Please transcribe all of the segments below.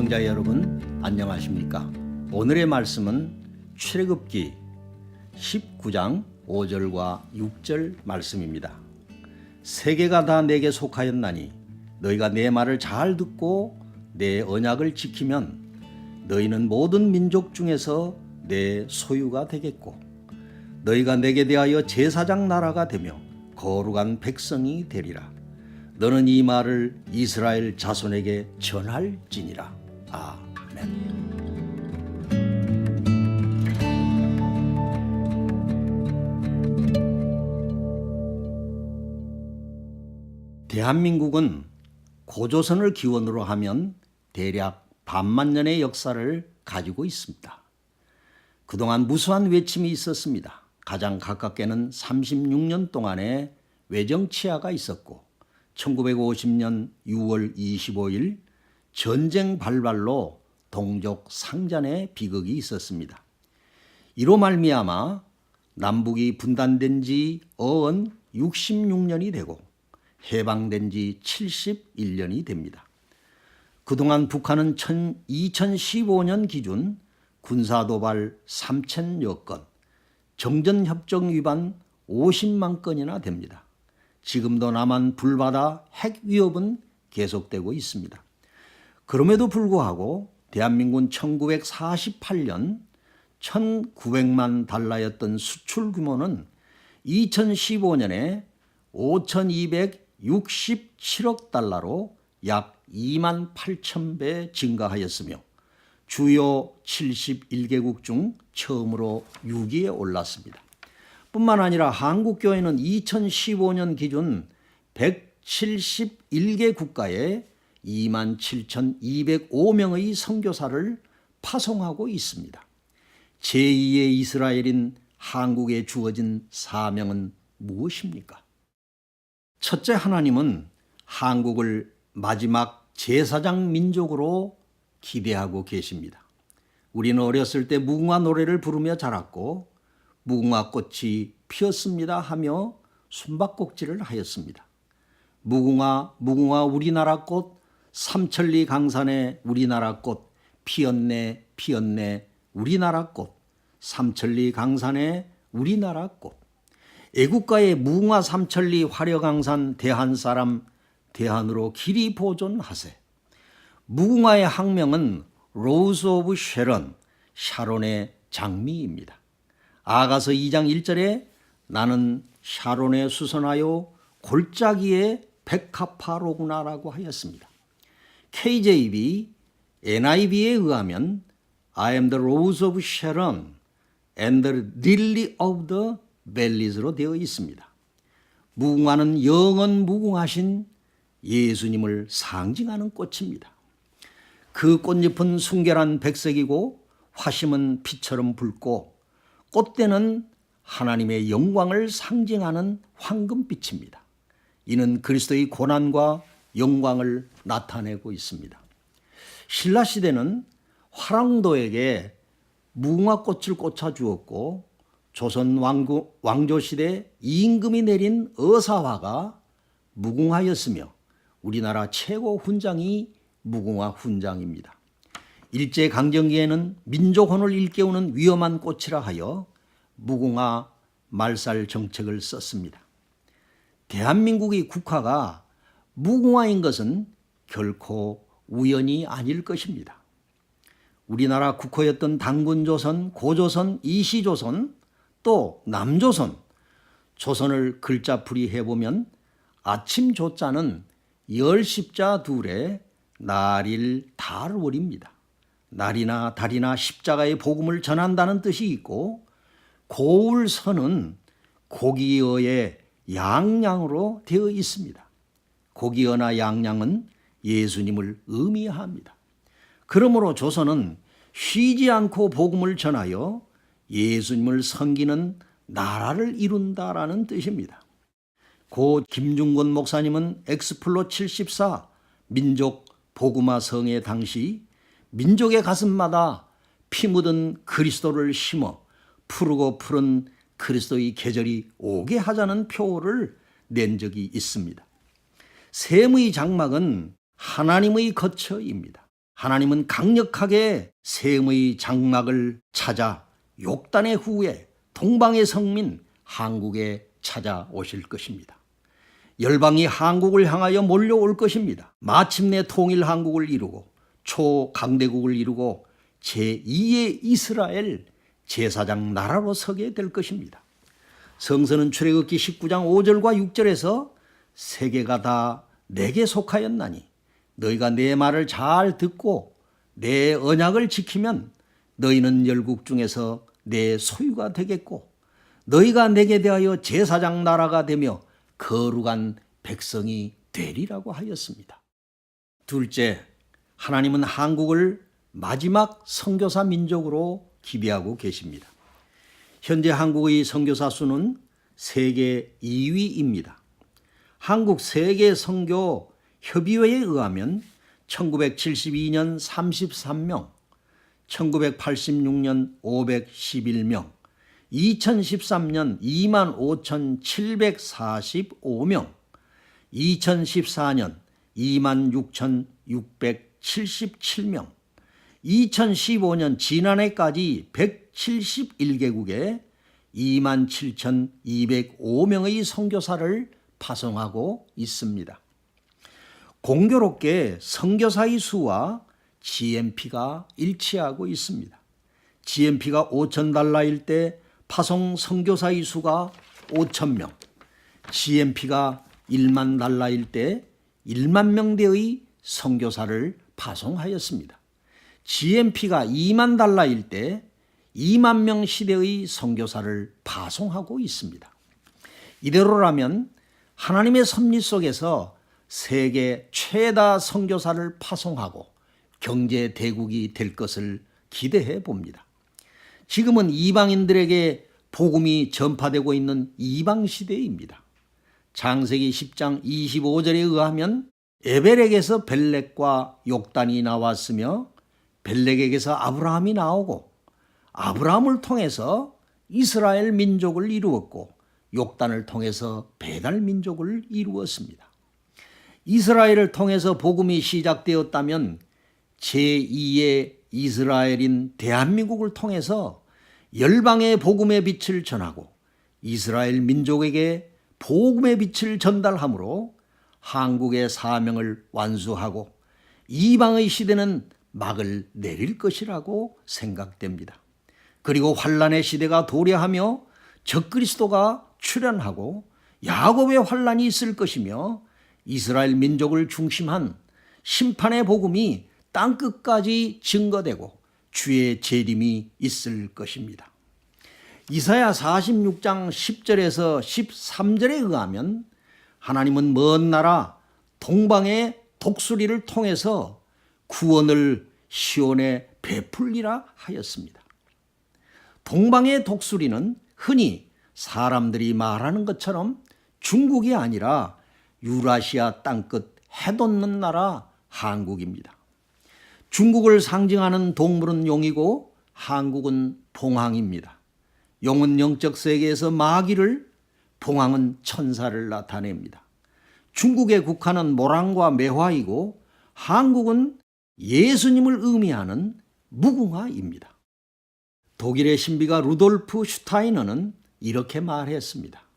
애청자 여러분 안녕하십니까? 오늘의 말씀은 출애굽기 19장 5절과 6절 말씀입니다. 세계가 다 내게 속하였나니 너희가 내 말을 잘 듣고 내 언약을 지키면 너희는 모든 민족 중에서 내 소유가 되겠고 너희가 내게 대하여 제사장 나라가 되며 거룩한 백성이 되리라. 너는 이 말을 이스라엘 자손에게 전할지니라. 아멘. 대한민국은 고조선을 기원으로 하면 대략 반만 년의 역사를 가지고 있습니다. 그동안 무수한 외침이 있었습니다. 가장 가깝게는 36년 동안의 외정치하가 있었고 1950년 6월 25일 전쟁 발발로 동족 상잔의 비극이 있었습니다. 이로 말미암아 남북이 분단된 지 어언 66년이 되고 해방된 지 71년이 됩니다. 그동안 북한은 2015년 기준 군사도발 3,000여 건, 정전협정 위반 50만 건이나 됩니다. 지금도 남한 불바다 핵 위협은 계속되고 있습니다. 그럼에도 불구하고 대한민국은 1948년 1,900만 달러였던 수출 규모는 2015년에 5,267억 달러로 약 2만 8천 배 증가하였으며 주요 71개국 중 처음으로 6위에 올랐습니다. 뿐만 아니라 한국교회는 2015년 기준 171개 국가에 27,205명의 선교사를 파송하고 있습니다. 제2의 이스라엘인 한국에 주어진 사명은 무엇입니까? 첫째, 하나님은 한국을 마지막 제사장 민족으로 기대하고 계십니다. 우리는 어렸을 때 무궁화 노래를 부르며 자랐고 무궁화 꽃이 피었습니다 하며 숨바꼭질을 하였습니다. 무궁화 무궁화 우리나라 꽃 삼천리 강산에 우리나라 꽃 피었네 피었네 우리나라 꽃 삼천리 강산에 우리나라 꽃. 애국가의 무궁화 삼천리 화려강산 대한 사람 대한으로 길이 보존하세. 무궁화의 학명은 로즈 오브 쉐런, 샤론의 장미입니다. 아가서 2장 1절에 나는 샤론에 수선하여 골짜기의 백합화로구나라고 하였습니다. KJV, NIV에 의하면 I am the rose of Sharon and the lily of the valleys로 되어 있습니다. 무궁화는 영원 무궁하신 예수님을 상징하는 꽃입니다. 그 꽃잎은 순결한 백색이고 화심은 피처럼 붉고 꽃대는 하나님의 영광을 상징하는 황금빛입니다. 이는 그리스도의 고난과 영광을 나타내고 있습니다. 신라시대는 화랑도에게 무궁화꽃을 꽂아 주었고 조선 왕조시대 임금이 내린 어사화가 무궁화였으며 우리나라 최고 훈장이 무궁화 훈장입니다. 일제강점기에는 민족혼을 일깨우는 위험한 꽃이라 하여 무궁화 말살 정책을 썼습니다. 대한민국의 국화가 무궁화인 것은 결코 우연이 아닐 것입니다. 우리나라 국호였던 당군조선, 고조선, 이시조선, 또 남조선, 조선을 글자풀이 해보면 아침 조자는 열십자 둘에 날일 달월입니다. 날이나 달이나 십자가의 복음을 전한다는 뜻이 있고 고울선은 고기어의 양양으로 되어 있습니다. 고기어나 양양은 예수님을 의미합니다. 그러므로 조선은 쉬지 않고 복음을 전하여 예수님을 섬기는 나라를 이룬다라는 뜻입니다. 고 김중권 목사님은 엑스플로 74 민족 복음화 성회 당시 민족의 가슴마다 피 묻은 그리스도를 심어 푸르고 푸른 그리스도의 계절이 오게 하자는 표어를 낸 적이 있습니다. 셈의 장막은 하나님의 거처입니다. 하나님은 강력하게 셈의 장막을 찾아 욕단의 후에 동방의 성민 한국에 찾아오실 것입니다. 열방이 한국을 향하여 몰려올 것입니다. 마침내 통일 한국을 이루고 초강대국을 이루고 제2의 이스라엘 제사장 나라로 서게 될 것입니다. 성서는 출애굽기 19장 5절과 6절에서 세계가 다 내게 속하였나니 너희가 내 말을 잘 듣고 내 언약을 지키면 너희는 열국 중에서 내 소유가 되겠고 너희가 내게 대하여 제사장 나라가 되며 거룩한 백성이 되리라고 하였습니다. 둘째, 하나님은 한국을 마지막 선교사 민족으로 기비하고 계십니다. 현재 한국의 선교사 수는 세계 2위입니다. 한국 세계 선교 협의회에 의하면 1972년 33명, 1986년 511명, 2013년 25,745명, 2014년 26,677명, 2015년 지난해까지 171개국에 27,205명의 선교사를 파송하고 있습니다. 공교롭게 선교사의 수와 GNP가 일치하고 있습니다. GNP가 $5,000일 때 파송 선교사의 수가 5,000명, GNP가 $10,000일 때 1만 명대의 선교사를 파송하였습니다. GNP가 $20,000일 때 2만 명 시대의 선교사를 파송하고 있습니다. 이대로라면 하나님의 섭리 속에서 세계 최다 선교사를 파송하고 경제 대국이 될 것을 기대해 봅니다. 지금은 이방인들에게 복음이 전파되고 있는 이방 시대입니다. 창세기 10장 25절에 의하면 에벨에게서 벨렉과 욕단이 나왔으며 벨렉에게서 아브라함이 나오고 아브라함을 통해서 이스라엘 민족을 이루었고 욕단을 통해서 배달 민족을 이루었습니다. 이스라엘을 통해서 복음이 시작되었다면 제2의 이스라엘인 대한민국을 통해서 열방의 복음의 빛을 전하고 이스라엘 민족에게 복음의 빛을 전달함으로 한국의 사명을 완수하고 이방의 시대는 막을 내릴 것이라고 생각됩니다. 그리고 환란의 시대가 도래하며 적그리스도가 출현하고 야곱의 환란이 있을 것이며 이스라엘 민족을 중심한 심판의 복음이 땅끝까지 증거되고 주의 재림이 있을 것입니다. 이사야 46장 10절에서 13절에 의하면 하나님은 먼 나라 동방의 독수리를 통해서 구원을 시온에 베풀리라 하였습니다. 동방의 독수리는 흔히 사람들이 말하는 것처럼 중국이 아니라 유라시아 땅끝 해돋는 나라 한국입니다. 중국을 상징하는 동물은 용이고 한국은 봉황입니다. 용은 영적 세계에서 마귀를, 봉황은 천사를 나타냅니다. 중국의 국화는 모랑과 매화이고 한국은 예수님을 의미하는 무궁화입니다. 독일의 신비가 루돌프 슈타이너는 이렇게 말했습니다.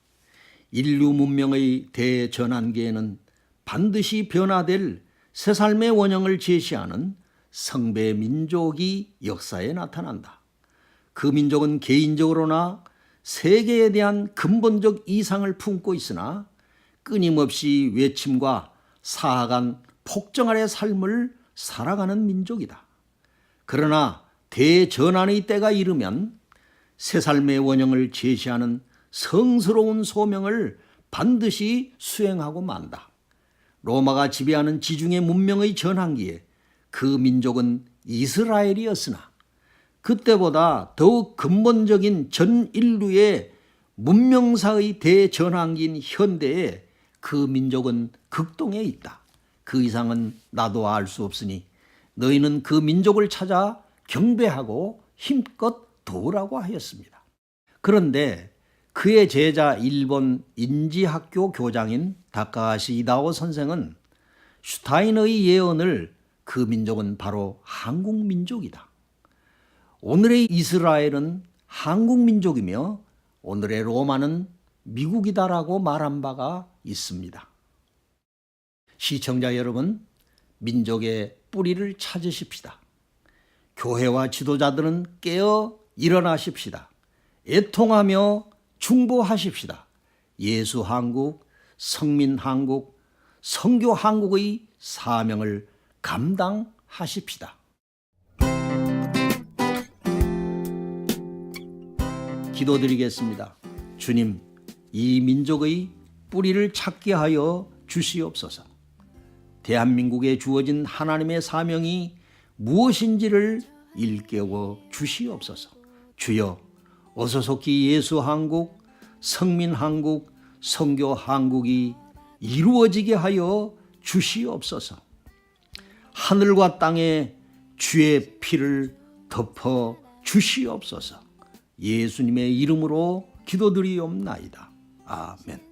인류 문명의 대전환기에는 반드시 변화될 새 삶의 원형을 제시하는 성배 민족이 역사에 나타난다. 그 민족은 개인적으로나 세계에 대한 근본적 이상을 품고 있으나 끊임없이 외침과 사악한 폭정 아래 삶을 살아가는 민족이다. 그러나 대전환의 때가 이르면 새 삶의 원형을 제시하는 성스러운 소명을 반드시 수행하고 만다. 로마가 지배하는 지중해 문명의 전환기에 그 민족은 이스라엘이었으나 그때보다 더욱 근본적인 전 인류의 문명사의 대전환기인 현대에 그 민족은 극동에 있다. 그 이상은 나도 알 수 없으니 너희는 그 민족을 찾아 경배하고 힘껏 도우라고 하였습니다. 그런데 그의 제자 일본 인지학교 교장인 다카하시 이다오 선생은 슈타이너의 예언을 그 민족은 바로 한국 민족이다. 오늘의 이스라엘은 한국 민족이며 오늘의 로마는 미국이다라고 말한 바가 있습니다. 시청자 여러분, 민족의 뿌리를 찾으십시다. 교회와 지도자들은 깨어 일어나십시다. 애통하며 중보하십시다. 예수 한국, 성민 한국, 선교 한국의 사명을 감당하십시다. 기도드리겠습니다. 주님, 이 민족의 뿌리를 찾게 하여 주시옵소서. 대한민국에 주어진 하나님의 사명이 무엇인지를 일깨워 주시옵소서. 주여, 어서 속히 예수 한국, 성민 한국, 선교 한국이 이루어지게 하여 주시옵소서. 하늘과 땅에 주의 피를 덮어 주시옵소서. 예수님의 이름으로 기도드리옵나이다. 아멘.